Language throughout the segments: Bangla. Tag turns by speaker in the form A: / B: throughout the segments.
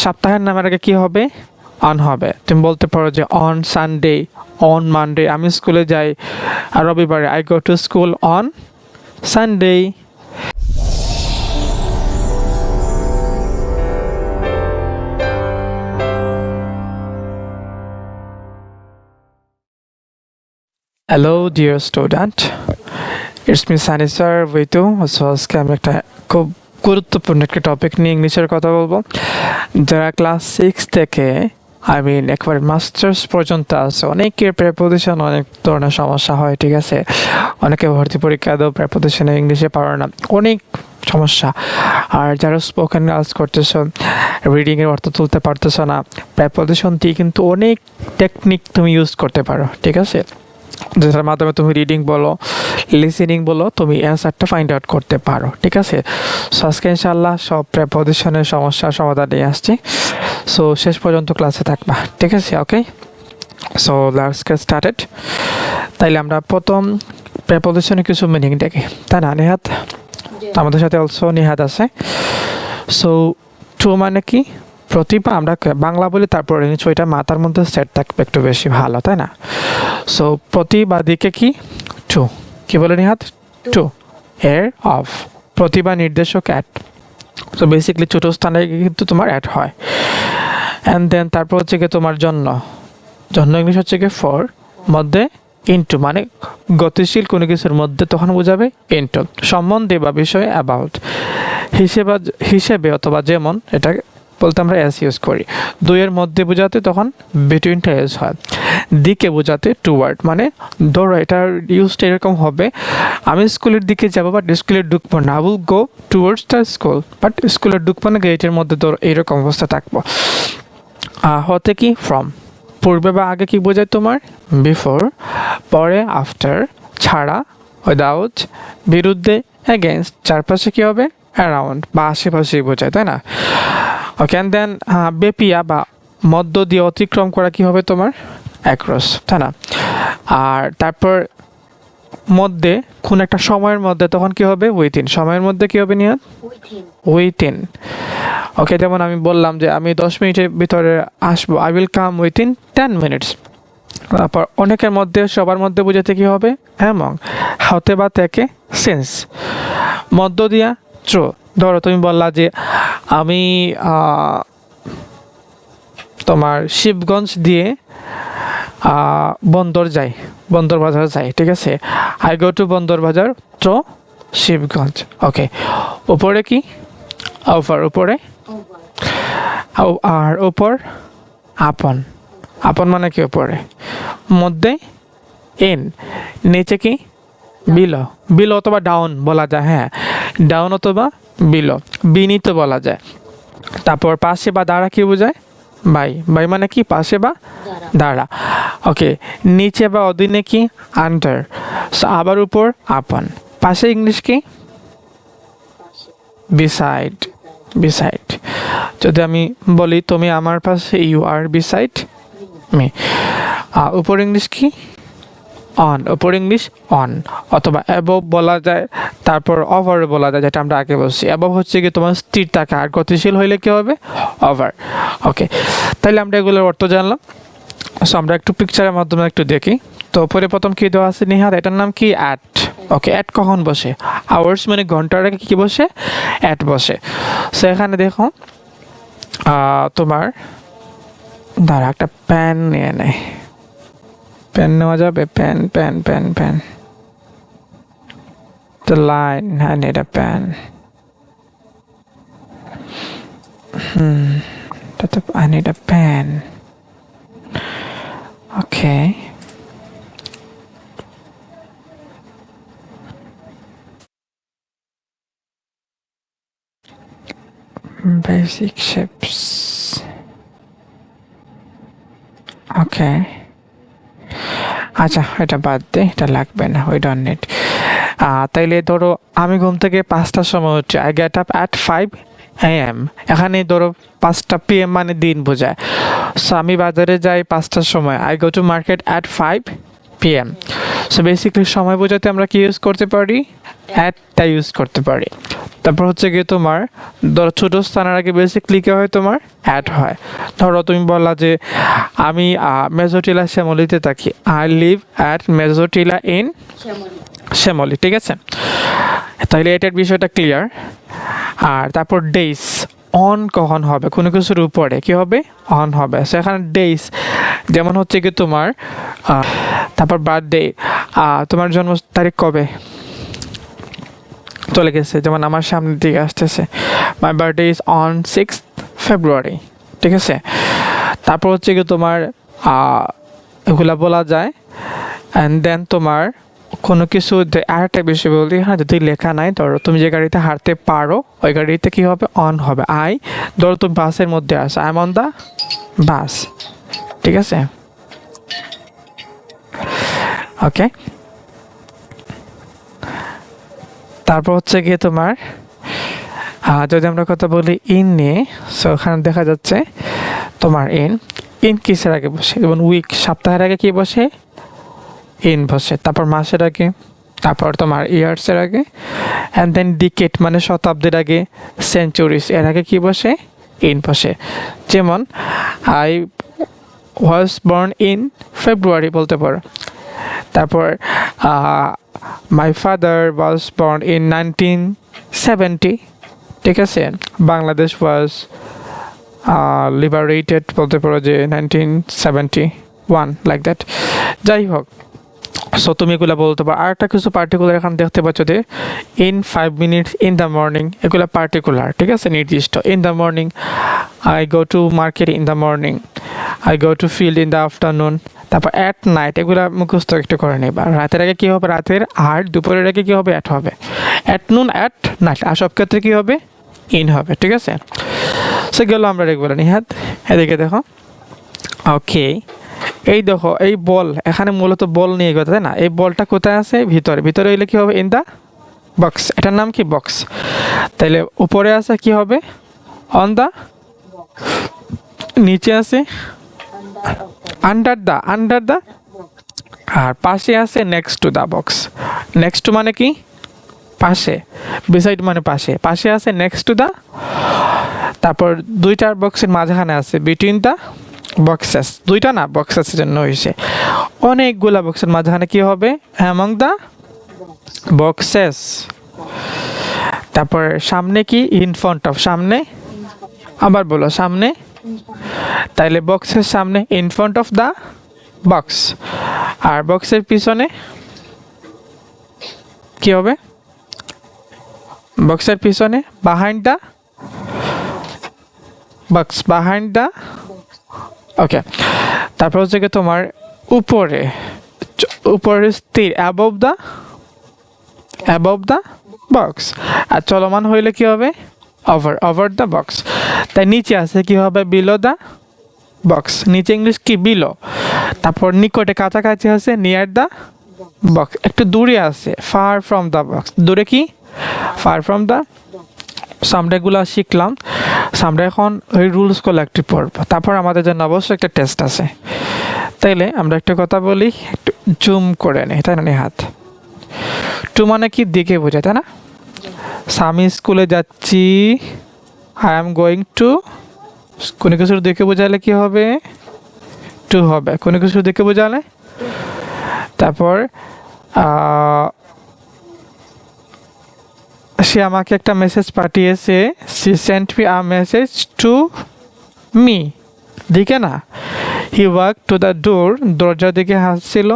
A: সপ্তাহের নামের আগে কি হবে? অন হবে। তুমি বলতে পারো যে অন সানডে, অন মানডে। আমি স্কুলে যাই রবিবারে, I go to school on Sunday. Hello dear student, it's me Sunny sir with you. So আজকে আমি একটা খুব গুরুত্বপূর্ণ একটা টপিক নিয়ে ইংলিশের কথা বলবো। যারা ক্লাস 6 থেকে একবার মাস্টার্স পর্যন্ত আছে, অনেকের প্রেপোজিশন অনেক ধরনের সমস্যা হয়, ঠিক আছে? অনেকে ভর্তি পরীক্ষা দেও প্রেপোজিশনে ইংলিশে পারো না, অনেক সমস্যা। আর যারা স্পোকেন আওয়াজ করতেছো, রিডিংয়ের অর্থ তুলতে পারতেছো না, প্রেপোজিশন দিয়ে কিন্তু অনেক টেকনিক তুমি ইউজ করতে পারো, ঠিক আছে? যেটার মাধ্যমে তুমি রিডিং বলো, লিসেনিং বলো, তুমি অ্যান্সারটা ফাইন্ড আউট করতে পারো, ঠিক আছে? সো আজকে ইনশাআল্লাহ সব প্রেপোজিশনের সমস্যার সমাধান নিয়ে আসছি। সো শেষ পর্যন্ত ক্লাসে থাকবা, ঠিক আছে? ওকে, সো লেটস গেট স্টার্টেড। তাইলে আমরা প্রথম প্রেপোজিশনের কিছু মিনিং দেখি, তাই না নিহাত? আমাদের সাথে অলসো নিহাত আছে। সো টু মানে কি? প্রতিভা। আমরা বাংলা বলি, তারপর ইংলিশ, ওইটা মাথার মধ্যে সেট থাকবে একটু বেশি ভালো, তাই না? সো প্রতিবাদীকে কি? টু। কি বলে নিহাত? টু। এর অফ। প্রতিভা নির্দেশক অ্যাট। তো বেসিক্যালি ছোটো স্থানে কিন্তু তোমার অ্যাট হয়। অ্যান্ড দেন তারপর হচ্ছে গিয়ে তোমার জন্য। জন্য ইংলিশ হচ্ছে গিয়ে ফর। মধ্যে ইনটু, মানে গতিশীল কোনো কিছুর মধ্যে তখন বোঝাবে ইনটু। সম্বন্ধে বা বিষয়ে অ্যাবাউট। হিসেবে অথবা যেমন, এটা বলতে আমরা এস ইউজ করি। দুইয়ের মধ্যে বোঝাতে তখন বিটুইনটা এস হয়। দিকে বোঝাতে টুয়ার্ড, মানে ধরো এটার ইউজটা এরকম হবে, আমি স্কুলের দিকে যাবো বাট স্কুলে ঢুকবো না, will go towards the school, but স্কুলে ঢুকবো না, গেটের মধ্যে ধরো এইরকম অবস্থা থাকবো। হতে কি? ফ্রম। পূর্বে বা আগে কি বোঝায় তোমার? বিফোর। পরে আফটার। ছাড়া উইদাউট। বিরুদ্ধে অ্যাগেনস্ট। চারপাশে কি হবে? অ্যারাউন্ড বা আশেপাশেই বোঝায়, তাই না? ওকে, অ্যান্ড দেন বেপিয়া বা মধ্য দিয়ে অতিক্রম করা কি হবে তোমার? অ্যাক্রস, তাই না? আর তারপর মধ্যে, কোন একটা সময়ের মধ্যে, তখন কি হবে? উইথিন। সময়ের মধ্যে কি হবে নিহাত? উইথিন। ওকে, যেমন আমি বললাম যে আমি 10 মিনিটের ভিতরে আসবো, I will come within 10 minutes. তারপর অনেকের মধ্যে, সবার মধ্যে বোঝাতে কি হবে? অ্যামং। হতে বা থেকে সেন্স। মধ্য দিয়া ট্রু। ধরো তুমি বললা যে আমি তোমার শিবগঞ্জ দিয়ে বন্দর যাই, বন্দর বাজার যাই, ঠিক আছে? আই গো টু বন্দর বাজার ট্রু শিবগঞ্জ। ওকে, উপরে কি? ওভার। উপরে। আর উপর আপন। আপন মানে কি? উপরে। মধ্যে ইন। নিচে কি? বিলো। বিলো অথবা ডাউন বলা যায়, হ্যাঁ, ডাউন অথবা বিলো। বিনীত বলা যায়। তারপর পাশে বা দাঁড়া কি বোঝায়? বাই। বাই মানে কি? পাশে বা দাঁড়া। ওকে, নিচে বা অধীনে কি? আন্ডার। আবার উপর আপন। পাশে ইংলিশ কি? বিসাইড। বিসাইড। যদি আমি বলি তুমি আমার পাশে, ইউ আর বিসাইড মি। উপর ইংলিশ কি? অন। উপর ইংলিশ অন। অথবা অ্যাবভ বলা যায়, তারপর ওভার বলা যায়, যেটা আমরা আগে বলছি। অ্যাবভ হচ্ছে কি তোমার স্থির থাকা, আর গতিশীল হইলে কি হবে? ওভার। ওকে, তাহলে আমরা এগুলোর অর্থ জানলাম। সো আমরা একটু পিকচারের মাধ্যমে একটু দেখি। তো উপরে প্রথম কি দেওয়া আছে নিহাত? এটার নাম কি? অ্যাট। ওকে, অ্যাট কখন বসে? আওয়ার্স মানে ঘন্টার আগে কি বসে? অ্যাট বসে। সো এখানে দেখো তোমার, দাঁড়া একটা প্যান নিয়ে নেয়, পেন নেওয়া যাবে? Pen pen pen pen. The line, I need a pen. I need a pen. Okay. Basic shapes. Okay. আচ্ছা, এটা বাদ দে, এটা লাগবে না, উই ডোন্ট নিড। তাইলে ধরো আমি ঘুম থেকে 5টার সময় উঠছি, I get up at 5 AM। এখানে ধরো 5টা PM মানে দিন বোঝায়। সো আমি বাজারে যাই 5টার সময়, I go to market at 5 PM। So basically সময় বোঝাতে আমরা কি ইউজ করতে পারি? অ্যাটটা ইউজ করতে পারি। তারপর হচ্ছে গিয়ে তোমার ধরো ছোট স্থানের আগে বেসিকলি কি হয় তোমার অ্যাট হয়। ধরো তুমি বললা যে আমি মেজরটিলা শ্যামলিতে থাকি, I live at Mejortila in Shyamoli, ঠিক আছে? তাহলে এটার বিষয়টা ক্লিয়ার। আর তারপর ডেইস, অন কখন হবে, কোনো কিছুর উপরে কি হবে অন হবে। সো এখানে ডেইস যেমন হচ্ছে কি তোমার তারপর বার্থডে, তোমার জন্ম তারিখ কবে চলে গেছে, যেমন আমার সামনের দিকে আসতেছে, my birthday is on 6th February, ঠিক আছে? তারপর হচ্ছে কি তোমার এগুলা বলা যায়। অ্যান্ড দেন তোমার কোনো কিছু আরেকটা বিষয় বলি, হ্যাঁ, যদি লেখা নাই, ধরো তুমি যে গাড়িতে হাঁটতে পারো ওই গাড়িতে কি হবে অন হবে। ধরো তুমি বাসের মধ্যে আসো, I am on the bus, ঠিক আছে? ওকে, তারপর হচ্ছে গিয়ে তোমার যদি আমরা কথা বলি ইন নিয়ে, সো ওখানে দেখা যাচ্ছে তোমার ইন কিসের আগে বসে, যেমন উইক সপ্তাহের আগে কি বসে ইন বসে, তারপর মাসের আগে, তারপর তোমার ইয়ার্সের আগে, অ্যান্ড দেন ডিকেট মানে শতাব্দীর আগে, সেঞ্চুরিজ এর আগে কি বসে ইন বসে। যেমন I was born in February বলতে পারো। তারপর my father was born in 1970, ঠিক আছে? বাংলাদেশ ওয়াজ লিবারেটেড বলতে পারো যে 1971, লাইক দ্যাট। যাই হোক, সো তুমি এগুলো বলতে পারো। আরেকটা কিছু পার্টিকুলার এখানে দেখতে পাচ্ছ যে in 5 minutes, in the morning, এগুলো পার্টিকুলার, ঠিক আছে, নির্দিষ্ট। In the morning, I go to market in the morning, I go two field in the afternoon. তারপর অ্যাট নাইট, এগুলো মুখস্থ একটু করে নেবা। রাতের আগে কী হবে রাতের, আর দুপুরের আগে কী হবে অ্যাট হবে। অ্যাট নুন, অ্যাট নাইট, আর সব ক্ষেত্রে কী হবে ইন হবে, ঠিক আছে? সেগুলো আমরা রেগুলার নিহাত। এদিকে দেখো, ওকে, এই দেখো এই বল, এখানে মূলত বল নিয়ে কথা, তাই না? এই বলটা কোথায় আছে ভিতরে, ভিতরে হইলে কি হবে ইন দ্য বক্স, এটার নাম কি বক্স। তাইলে উপরে আছে কি হবে অন দ্য, নিচে আছে আন্ডার দ্য, আর পাশে আছে next to the box. Next মানে কি পাশে, বিসাইড মানে পাশে, পাশে আছে নেক্সট টু দ্য। তারপর দুইটার বক্সের মাঝখানে আছে বিটুইন দ্য বক্সেস, দুইটা না বক্সেসের জন্য হয়েছে অনেকগুলা বক্সের মাঝখানে কি হবে অ্যামং দ্য বক্সেস। তারপর সামনে কি ইন ফ্রন্ট অফ, সামনে, আবার বলো সামনে, তাইলে বক্সের সামনে in front of the box, আর বক্সের পিছনে কি হবে বক্সের পিছনে behind the box, behind the, okay. তারপর হচ্ছে কি তোমার উপরে, উপরে স্থির অ্যাবভ দ্য বক্স, আর চলমান হইলে কি হবে ওভার দ্য বক্স। তাই নিচে আছে কি হবে বিলো দ্য বক্স, নিচে ইংলিশ কি বিলো। তারপর নিকটে কাছাকাছি আছে নিয়ার দ্য বক্স, একটু দূরে আছে ফার ফ্রম দ্য বক্স, দূরে কি ফার ফ্রম দ্য। আমরা এগুলো শিখলাম, আমরা এখন ওই রুলসগুলো একটু পড়বো, তারপর আমাদের জন্য অবশ্যই একটা টেস্ট আছে। তাইলে আমরা একটা কথা বলি, একটু জুম করে নিই, তাই না নিহাত? টু মানে কি দিকে বোঝায়, তাই না? আমি স্কুলে যাচ্ছি, আই এম গোয়িং টু, কোনো কিছুর দিকে বোঝালে কি হবে টু হবে, কোনো কিছুর দিকে বোঝালে। তারপর সে আমাকে একটা মেসেজ পাঠিয়েছে, she sent me a message to me, দিকে না। He walk to the door, দরজার দিকে হাসছিল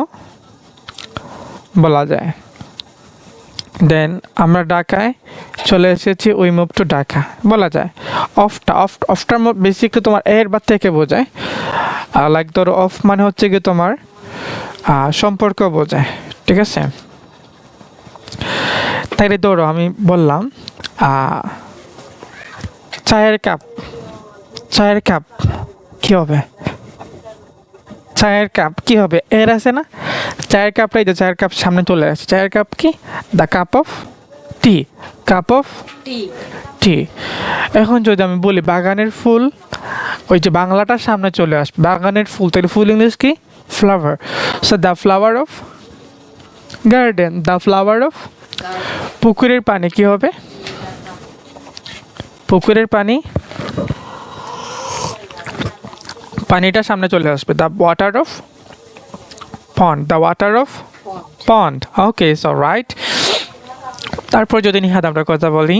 A: বলা যায়। দেন আমরা ঢাকায় চলে এসেছি, উই মুভ টু ঢাকা বলা যায়। অফটার বেসিকলি তোমার এর বা থেকে বোঝায়, লাইক ধরো অফ মানে হচ্ছে কি তোমার সম্পর্ক বোঝায়, ঠিক আছে? তাইলে ধরো আমি বললাম চায়ের কাপ কি হবে, চায়ের কাপ কি হবে এর আছে না, চায়ের কাপটাই তো, চায়ের কাপ সামনে চলে আসছে, চায়ের কাপ কি the cup of tea, cup of tea. এখন যদি আমি বলি বাগানের ফুল, ওই যে বাংলাটার সামনে চলে আসবে বাগানের ফুল, তাহলে ফুল ইংলিশ কি flower. So the flower of garden, the flower of পুকুরের পানি কি হবে? পুকুরের পানি, পানিটা সামনে চলে আসবে। The water of pond, the water of pond. Okay, so right. তারপর যদি নিহাদ আমরা কথা বলি,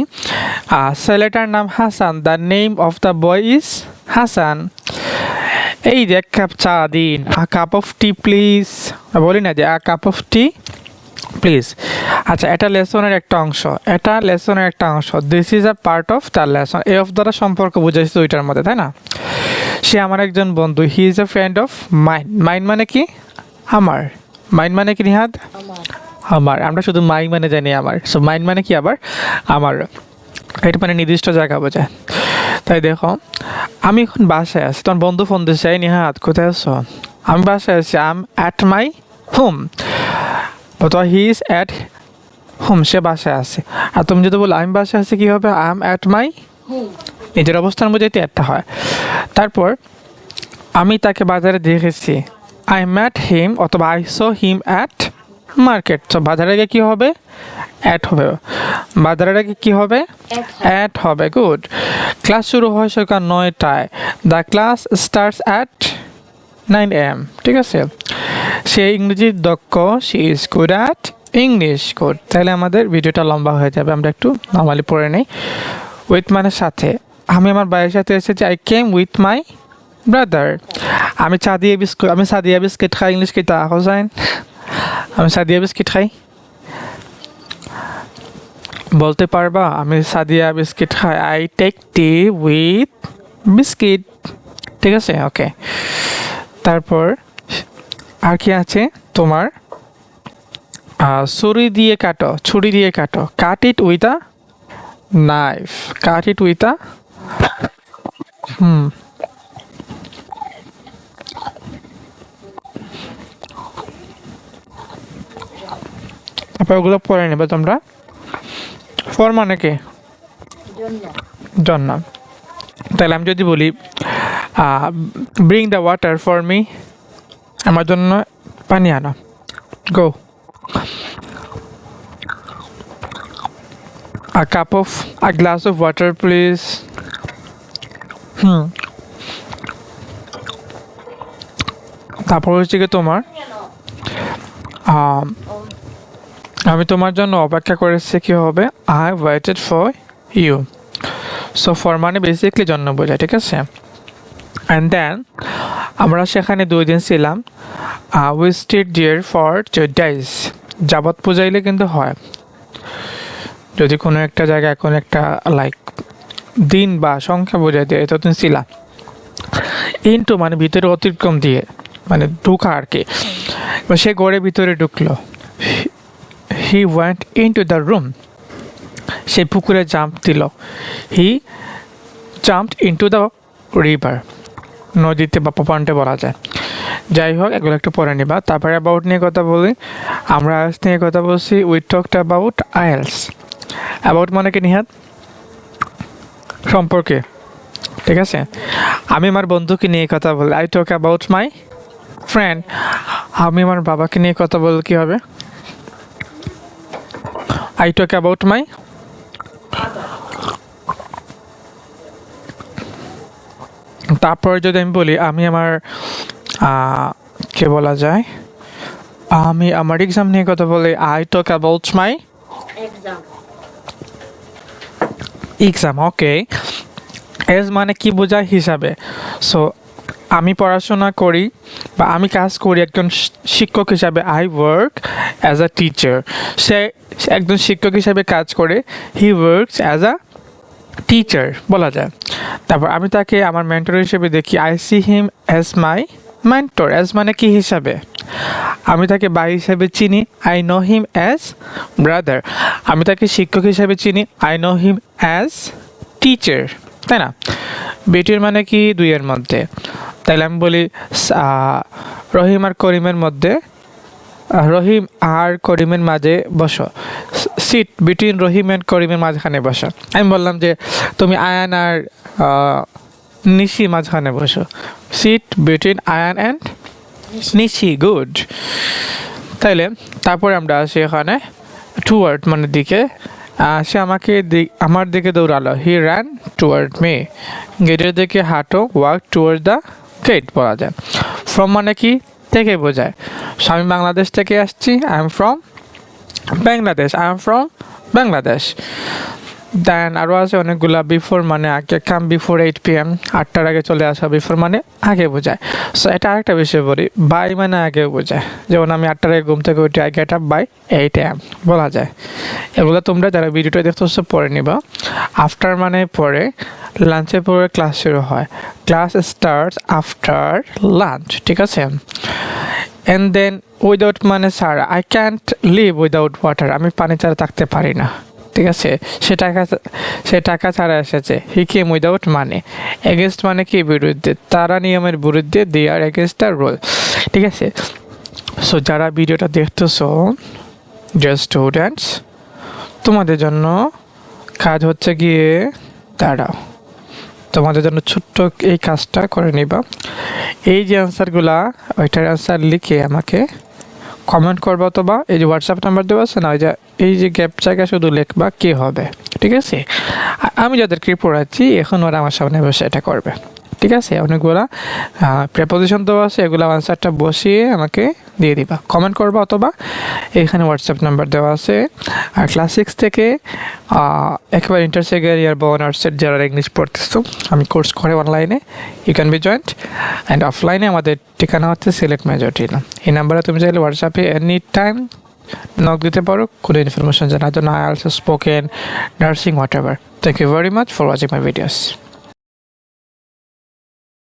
A: ছেলেটার নাম Hasan, the name of the boy is Hasan. এই যে এক কাপ চা দিন, আ কাপ অফ টি প্লিজ, বলি না যে আ কাপ অফ টি প্লিজ। আচ্ছা, এটা লেসনের একটা অংশ, এটা লেসনের একটা অংশ। This is a part of the lesson. A of দ্বারা সম্পর্ক বুঝাইছে দুইটার মধ্যে, তাই না? সে আমার একজন বন্ধু, he is a friend of mine. Mine মানে কি? আমার। মাইন মানে কি নিহাদ? আমার। আমরা শুধু মাই মানে জানি আমার, সো মাইন মানে কি আবার? আমার। এটা মানে নির্দিষ্ট জায়গা বোঝায়। তাই দেখো, আমি এখন বাসায় আছি, তোমার বন্ধু ফোন দিচ্ছে, এই নিহাদ কোথায় আছো? আমি বাসায় আছি, I am at my home. তো হি ইজ অ্যাট হোম, সে বাসায় আছে। আর তুমি যদি বলো আমি বাসায় আছি, কি হবে? আই এম অ্যাট মাই নিজের অবস্থান বোঝাইতে একটা হয়। তারপর আমি তাকে বাজারে দেখেছি, আই ম্যাট হিম, অথবা I saw him at market. তো বাজারে গিয়ে কী হবে? অ্যাট হবে। বাজারের আগে কী হবে? অ্যাট হবে। গুড। ক্লাস শুরু হয় সকাল 9টায়। The class starts at 9 AM। ঠিক আছে। সে ইংরেজির দক্ষ, she is good at English. Good. তাহলে আমাদের ভিডিওটা লম্বা হয়ে যাবে, আমরা একটু নর্মালি পড়ে নিই। উইথ মানে সাথে। আমি আমার ভাইয়ের সাথে এসেছি, I came with my brother. আমি চা দিয়ে বিস্কুট, আমি সাদিয়া বিস্কিট খাই, ইংলিশ কি তা হোসাইন? আমি সাদিয়া বিস্কিট খাই, বলতে পারবা? আমি সাদিয়া বিস্কিট খাই, I take tea with biscuit. ঠিক আছে, ওকে। তারপর আর কি আছে তোমার? ছুরি দিয়ে কাটো, ছুরি দিয়ে কাটো, cut it with a knife, cut it with a তারপর ওগুলো পড়ে নেবে তোমরা। ফর মানে কি? জন্য। তাহলে আমি যদি বলি bring the water for me, আমার জন্য পানি আনো, গো। a glass of water please. তারপর হচ্ছে কি তোমার, আমি তোমার জন্য অপেক্ষা করেছি, কি হবে? I waited for you. So for মানে বেসিকলি জন্য বোঝায়। ঠিক আছে। অ্যান্ড দেন আমরা সেখানে 2 দিন ছিলাম। We stayed there for 2 days। যাবত বুঝাইলে কিন্তু হয়, যদি কোনো একটা জায়গায় কোনো একটা লাইক দিন বা সংখ্যা বোঝাই দেয়, এতদিন ছিলাম। ইনটু মানে ভিতরে অতিক্রম দিয়ে, মানে ঢুকা আর কি। সে ঘরের ভিতরে ঢুকলো, he went into the room. সে পুকুরে জাম্প দিল, he jumped into the river. নদীতে বা পন্ডে বলা যায়। যাই হোক, এগুলো একটু পরে নিবা। তারপরে অ্যাবাউট নিয়ে কথা বলি, আমরা আইএলস নিয়ে কথা বলছি। We talked about IELTS. About মানে কি নিহাত? সম্পর্কে। ঠিক আছে। আমি আমার বন্ধুকে নিয়ে কথা বলি, I talk about my friend. আমি আমার বাবাকে নিয়ে কথা বললে কি হবে? আই টক অ্যাবাউট মাই। তারপরে যদি আমি বলি আমি আমার কে বলা যায়, আমি আমার এক্সাম নিয়ে কথা বলি, I talk about my exam. Okay. As মানে কি বোঝায়? হিসাবে। সো আমি পড়াশোনা করি বা আমি কাজ করি একজন শিক্ষক হিসাবে, I work as a teacher. সে একজন শিক্ষক হিসাবে কাজ করে, he works as a teacher বলা যায়। তারপর আমি তাকে আমার মেন্টর হিসেবে দেখি, I see him as my mentor. As মানে কি? হিসাবে। আমি তাকে ভাই হিসাবে চিনি, I know him as brother. আমি তাকে শিক্ষক হিসাবে চিনি, I know him as teacher. তাই না? বেটির মানে কি? 2 এর মধ্যে। তাইলে আমি বলি রহিম আর করিমের মধ্যে, রহিম আর করিমের মাঝে বসো, সিট বিটুইন রহিম অ্যান্ড করিমের মাঝখানে বসো। আমি বললাম যে তুমি আয়ান আর নিশি মাঝখানে বসো, sit between Ayaan and Nishi. Good. তাইলে তারপরে আমরা আসি এখানে টুয়ার্ড মানে দিকে, সে আমাকে আমার দিকে দৌড়ালো, হি র্যান টুয়ার্ড মি। গেটের দিকে হাঁটো, ওয়াক টুয়ার্ড দ্য গেট বলা যায়। ফ্রম মানে কি থেকে বোঝায়। সো আমি বাংলাদেশ থেকে আসছি, I am from Bangladesh, I am from Bangladesh. Then আরও আছে অনেকগুলা, বিফোর মানে আগে, কাম বিফোর 8 PM, 8টার আগে চলে আসা, বিফোর মানে আগে বোঝায়। সো এটা আরেকটা বিষয় বলি, বাই মানে আগে বোঝায়, যেমন আমি 8টার আগে ঘুম থেকে উঠে, I get up by 8 AM বলা যায়। এগুলো তোমরা যারা ভিডিওটা দেখতেছো পরে নিবা। আফটার মানে পরে, লাঞ্চের পরে ক্লাস শুরু হয়, ক্লাস স্টার্টস আফটার লাঞ্চ, ঠিক আছে। অ্যান্ড দেন উইদাউট মানে ছাড়া, I can't live without water, আমি পানি ছাড়া থাকতে পারি না, ঠিক আছে। সে টাকা ছাড়া এসেছে, হি কেম উইদাউট মানি। এগেনস্ট মানে কি বিরুদ্ধে, তারা নিয়মের বিরুদ্ধে, দে আর এগেনস্ট দ্য রুল, ঠিক আছে। সো যারা ভিডিওটা দেখতেছো, ডিয়ার স্টুডেন্টস, তোমাদের জন্য কাজ হচ্ছে গিয়ে, দাঁড়াও, তোমাদের জন্য ছোট্ট এই কাজটা করে নিবা। এই যে অ্যান্সারগুলা, ওইটার অ্যান্সার লিখে আমাকে কমেন্ট করবা, অথবা এই যে হোয়াটসঅ্যাপ নাম্বার দেওয়া আছে না, এই যে গ্যাপ জায়গায় শুধু লিখবা কি হবে, ঠিক আছে। আমি যাদেরকে পড়াচ্ছি এখন ওরা আমার সামনে বসে এটা করবে, ঠিক আছে। অনেকগুলা প্রেপোজিশন দেওয়া আছে, এগুলো আনসারটা বসিয়ে আমাকে দিয়ে দিবা, কমেন্ট করবা, অথবা এখানে হোয়াটসঅ্যাপ নাম্বার দেওয়া আছে। আর ক্লাস 6 থেকে একেবারে ইন্টার সেকেন্ড ইয়ার বা অনার্সের যারা ইংলিশ পড়তেছো, আমি কোর্স করে অনলাইনে, you can be joint. And অফলাইনে আমাদের ঠিকানা হচ্ছে সিলেট মেজরটিলা। এই নাম্বারে তুমি চাইলে হোয়াটসঅ্যাপে এনি টাইম নক দিতে পারো, কোনো ইনফরমেশন জানার জন্য, IELTS, spoken, nursing, whatever. Thank you very much for watching my videos.